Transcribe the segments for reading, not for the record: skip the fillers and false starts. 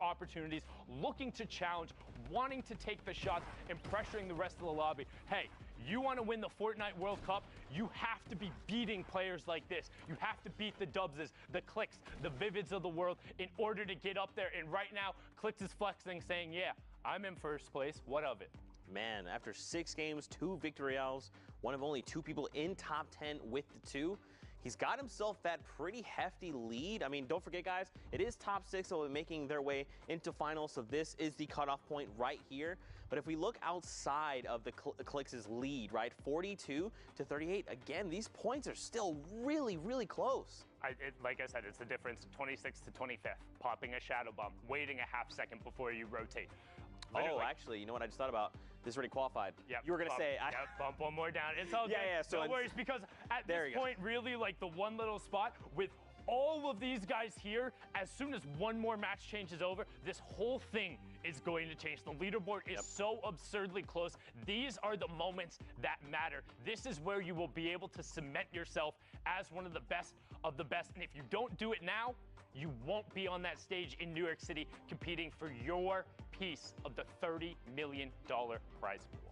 opportunities, looking to challenge, wanting to take the shots, and pressuring the rest of the lobby. Hey, you want to win the Fortnite World Cup, you have to be beating players like this. You have to beat the Dubses, the Clicks, the Vivids of the world in order to get up there. And right now, Clicks is flexing, saying, yeah, I'm in first place. What of it? Man, after 6 games, 2 victory royales, one of only 2 people in top 10 with the 2, he's got himself that pretty hefty lead. I mean, don't forget, guys, it is top 6, so making their way into finals, so this is the cutoff point right here. But if we look outside of the Clicks' lead, right, 42 to 38, again, these points are still really, really close. Like I said, it's the difference 26 to 25th, popping a shadow bomb, waiting a half second before you rotate. Literally. Oh, actually, you know what I just thought about? This already qualified. Yep, you were going to say... Yep, bump one more down. It's all good. Yeah, so no worries, because at this point, really, like the one little spot with all of these guys here, as soon as one more match changes over, this whole thing is going to change. The leaderboard is so absurdly close. These are the moments that matter. This is where you will be able to cement yourself as one of the best of the best. And if you don't do it now, you won't be on that stage in New York City competing for your piece of the $30 million prize pool.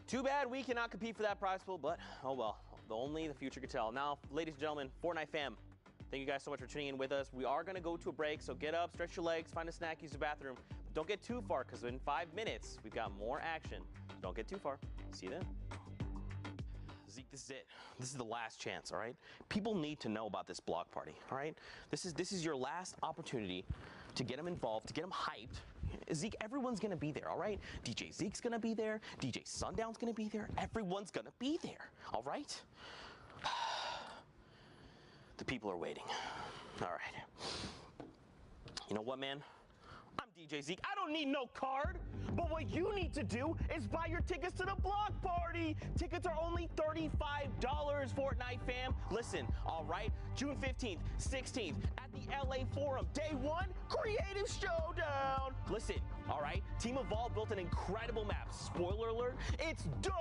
Too bad we cannot compete for that prize pool, but oh well, only the future could tell. Now, ladies and gentlemen, Fortnite fam, thank you guys so much for tuning in with us. We are going to go to a break, so get up, stretch your legs, find a snack, use the bathroom. But don't get too far, because in 5 minutes, we've got more action. Don't get too far. See you then. Zeke, this is it. This is the last chance, all right? People need to know about this block party, all right? This is your last opportunity to get them involved, to get them hyped. Zeke, everyone's going to be there, all right? DJ Zeke's going to be there. DJ Sundown's going to be there. Everyone's going to be there, all right? The people are waiting. All right. You know what, man? I'm DJ Zeke. I don't need no card. But what you need to do is buy your tickets to the block party. Tickets are only $35, Fortnite fam. Listen, all right, June 15th, 16th at the LA Forum. Day 1, Creative Showdown. Listen, all right, Team Evolve built an incredible map. Spoiler alert, it's dope.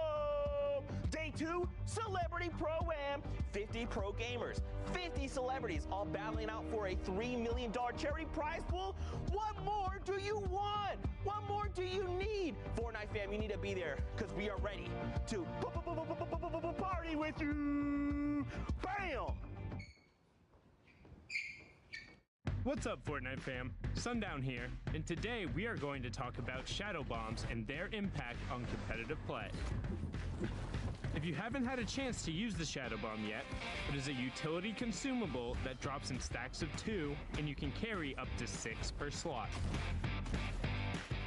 Day 2, Celebrity Pro-Am. 50 pro gamers, 50 celebrities, all battling out for a $3 million charity prize pool. What more do you want? What more do you need? Fortnite fam, you need to be there because we are ready to party with you. Bam! What's up, Fortnite fam? Sundown here, and today we are going to talk about shadow bombs and their impact on competitive play. If you haven't had a chance to use the shadow bomb yet, it is a utility consumable that drops in stacks of 2, and you can carry up to 6 per slot.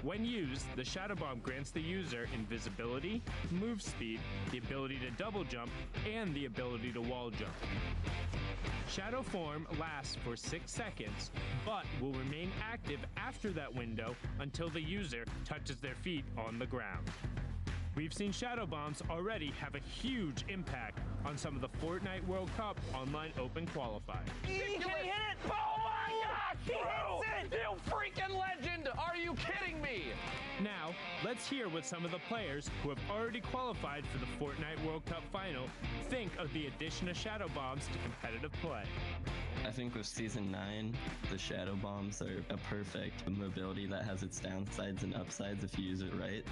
When used, the shadow bomb grants the user invisibility, move speed, the ability to double jump, and the ability to wall jump. Shadow form lasts for 6 seconds, but will remain active after that window until the user touches their feet on the ground. We've seen shadow bombs already have a huge impact on some of the Fortnite World Cup online open qualifiers. Can he hit it? Oh my gosh! He hits it! You freaking legend! Are you kidding me? Now, let's hear what some of the players who have already qualified for the Fortnite World Cup final think of the addition of shadow bombs to competitive play. I think with Season 9, the shadow bombs are a perfect mobility that has its downsides and upsides if you use it right.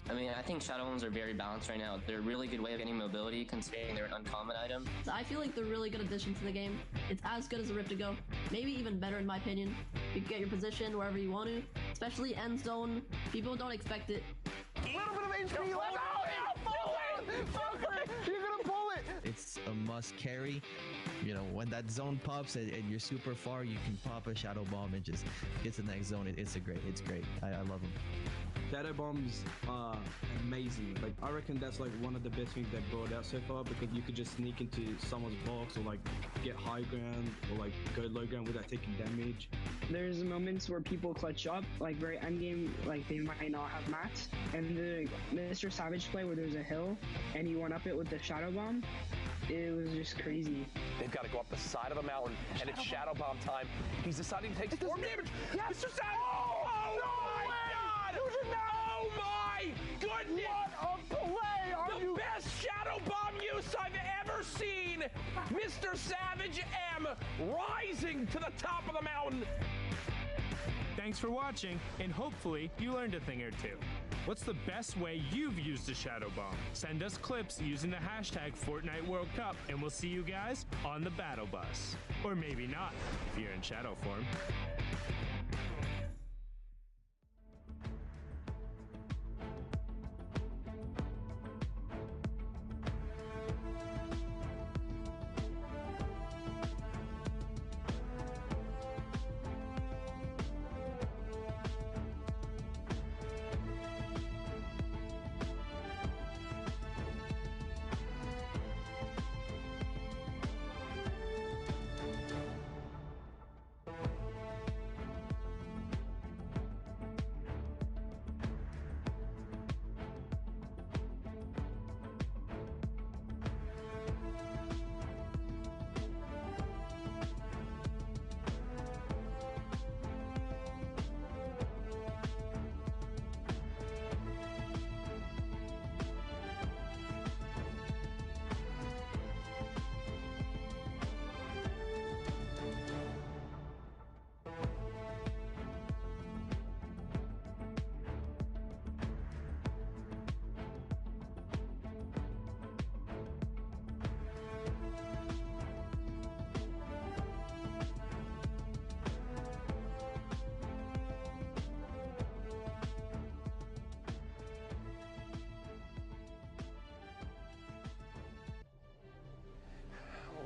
I mean, I think shadow bombs are very balanced right now. They're a really good way of getting mobility considering they're an uncommon item. I feel like they're a really good addition to the game. It's as good as a Rip to Go, maybe even better in my opinion. You can get your position wherever you want to, especially end zone. People don't expect it. A little bit of HP left. You're gonna pull it! It's a must carry. You know, when that zone pops and you're super far, you can pop a shadow bomb and just get to the next zone. It's great. I love them. Shadow bombs are amazing. Like, I reckon that's like one of the best things they've brought out so far, because you could just sneak into someone's box or like get high ground or like go low ground without taking damage. There's moments where people clutch up, like very end game, like they might not have mats. And the Mr. Savage play where there's a hill and he went up it with the shadow bomb, it was just crazy. They've got to go up the side of a mountain, and it's shadow bomb time. He's deciding to take storm damage. Yes. Mr. Savage! Oh my God! Oh my goodness! What a play! The best shadow bomb use I've ever seen. Mr. Savage M rising to the top of the mountain. Thank Thanks for watching, and hopefully you learned a thing or two. What's the best way you've used a Shadow Bomb? Send us clips using the hashtag Fortnite World Cup, and we'll see you guys on the battle bus. Or maybe not, if you're in shadow form.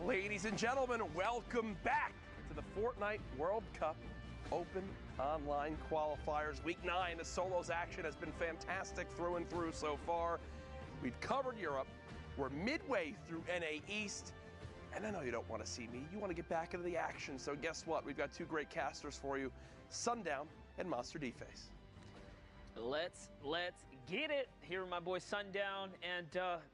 Ladies and gentlemen, welcome back to the Fortnite World Cup Open Online Qualifiers. Week 9, the solos action has been fantastic through and through so far. We've covered Europe. We're midway through NA East. And I know you don't want to see me. You want to get back into the action. So guess what? We've got two great casters for you, Sundown and Monster D-Face. Let's get it. Here with my boy Sundown, and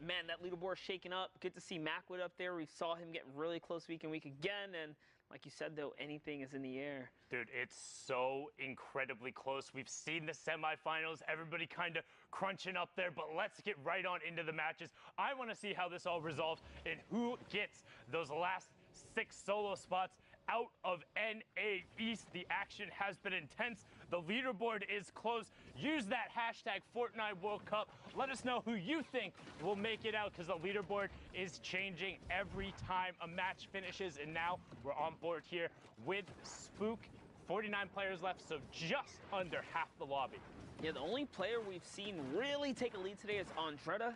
man, that leaderboard shaking up. Good to see Macwood up there. We saw him getting really close week again, and like you said, though, anything is in the air. Dude, it's so incredibly close. We've seen the semifinals, everybody kind of crunching up there, but let's get right on into the matches. I want to see how this all resolves and who gets those last 6 solo spots out of NA East. The action has been intense. The leaderboard is close. Use that hashtag Fortnite World Cup. Let us know who you think will make it out, because the leaderboard is changing every time a match finishes. And now we're on board here with Spook. 49 players left, so just under half the lobby. Yeah, the only player we've seen really take a lead today is Andretta.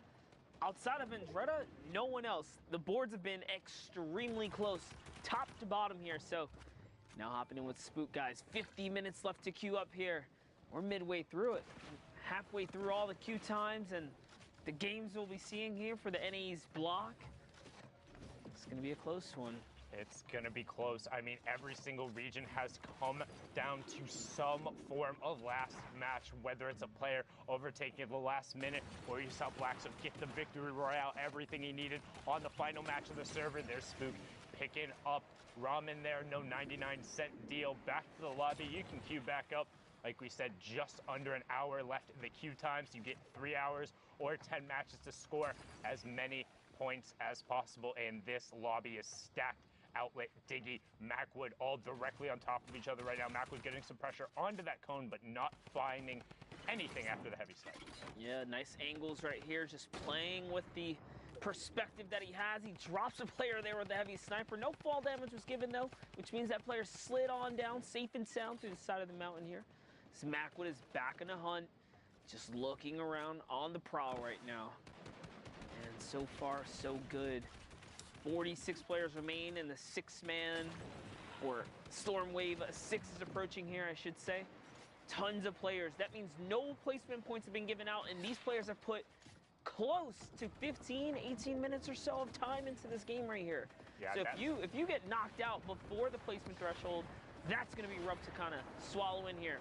Outside of Andretta, no one else. The boards have been extremely close, top to bottom here. So now hopping in with Spook, guys. 50 minutes left to queue up here. We're midway through it. Halfway through all the queue times and the games we'll be seeing here for the NA's block. It's going to be a close one. It's going to be close. I mean, every single region has come down to some form of last match, whether it's a player overtaking at the last minute or you saw Blacksup get the victory royale, everything he needed on the final match of the server. There's Spook picking up ramen there, no 99-cent deal. Back to the lobby. You can queue back up. Like we said, just under an hour left in the queue times. You get 3 hours or 10 matches to score as many points as possible, and this lobby is stacked. Outlet, Diggy, Macwood, all directly on top of each other right now. Macwood getting some pressure onto that cone, but not finding anything after the heavy snipe. Yeah, nice angles right here, just playing with the perspective that he has. He drops a player there with the heavy sniper. No fall damage was given, though, which means that player slid on down safe and sound through the side of the mountain here. This Macwood is back in the hunt, just looking around on the prowl right now. And so far, so good. 46 players remain in the 6-man, or Storm Wave 6 is approaching here, I should say. Tons of players. That means no placement points have been given out, and these players have put close to 15, 18 minutes or so of time into this game right here. Yeah, so if you get knocked out before the placement threshold, that's going to be rough to kind of swallow in here.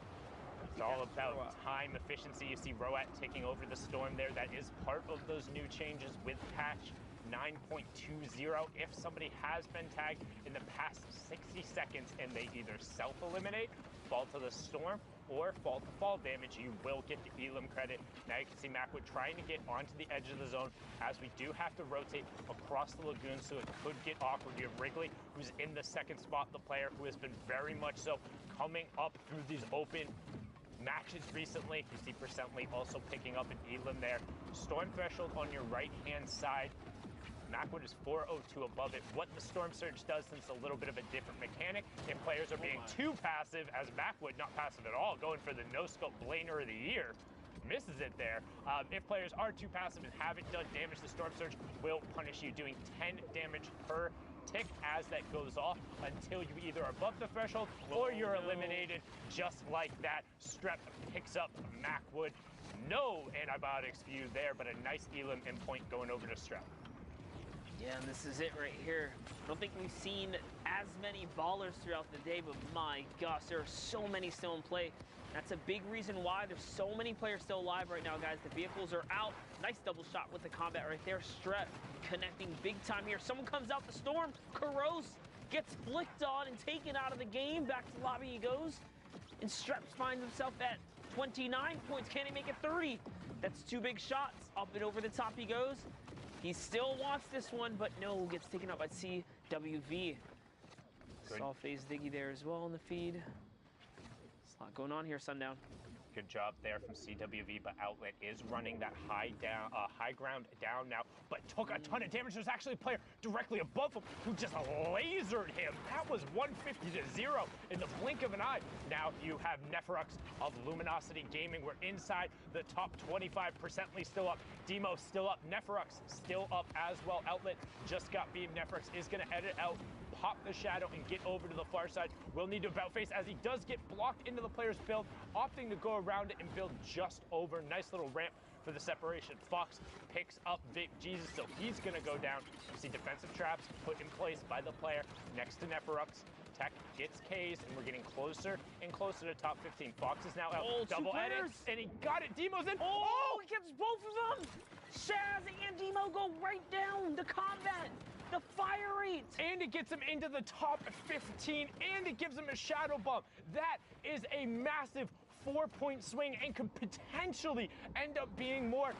It's all about time efficiency. You see Roat taking over the Storm there. That is part of those new changes with patch 9.20. If somebody has been tagged in the past 60 seconds and they either self-eliminate, fall to the Storm, or fall to fall damage, you will get the Elim credit. Now you can see Macwood trying to get onto the edge of the zone, as we do have to rotate across the lagoon, so it could get awkward. You have Wrigley, who's in the second spot, the player who has been very much so coming up through these open matches recently. You see Percently also picking up an Elam there. Storm Threshold on your right-hand side. Macwood is 402 above it. What the Storm Surge does, since a little bit of a different mechanic, if players are being too passive, as Macwood, not passive at all, going for the no-scope Blainer of the year, misses it there. If players are too passive and haven't done damage, the Storm Surge will punish you, doing 10 damage per tick as that goes off until you either are above the threshold or you're eliminated. Just like that, Strep picks up Macwood. No antibiotics view there, but a nice Elam endpoint going over to Strep. Yeah, and this is it right here. I don't think we've seen as many ballers throughout the day, but my gosh, there are so many still in play. That's a big reason why there's so many players still alive right now, guys. The vehicles are out. Nice double shot with the combat right there. Strep connecting big time here. Someone comes out the storm. Kuros gets flicked on and taken out of the game. Back to the lobby he goes. And Strep finds himself at 29 points. Can he make it 30? That's 2 big shots. Up and over the top he goes. He still wants this one, but no, gets taken out by CWV. Saw FaZe Diggy there as well in the feed. There's a lot going on here, Sundown. Good job there from CWV, but Outlet is running that high ground down now, but took a ton of damage. There's actually a player directly above him who just lasered him. That was 150-0 in the blink of an eye. Now you have Neferux of Luminosity Gaming. We're inside the top 25%. Still up. Demo still up. Neferux still up as well. Outlet just got beamed. Neferux is going to edit out, pop the shadow, and get over to the far side. Will need to about face as he does get blocked into the player's build, opting to go around it and build just over. Nice little ramp for the separation. Fox picks up Vic Jesus, so he's going to go down. You see defensive traps put in place by the player next to Neferux. Tech gets K's, and we're getting closer and closer to top 15. Fox is now out. Oh, double edits, and he got it. Demo's in. Oh, he gets both of them. Shaz and Demo go right down. The combat, the fire rate. And it gets him into the top 15, and it gives him a shadow bump. That is a massive 4-point swing and could potentially end up being more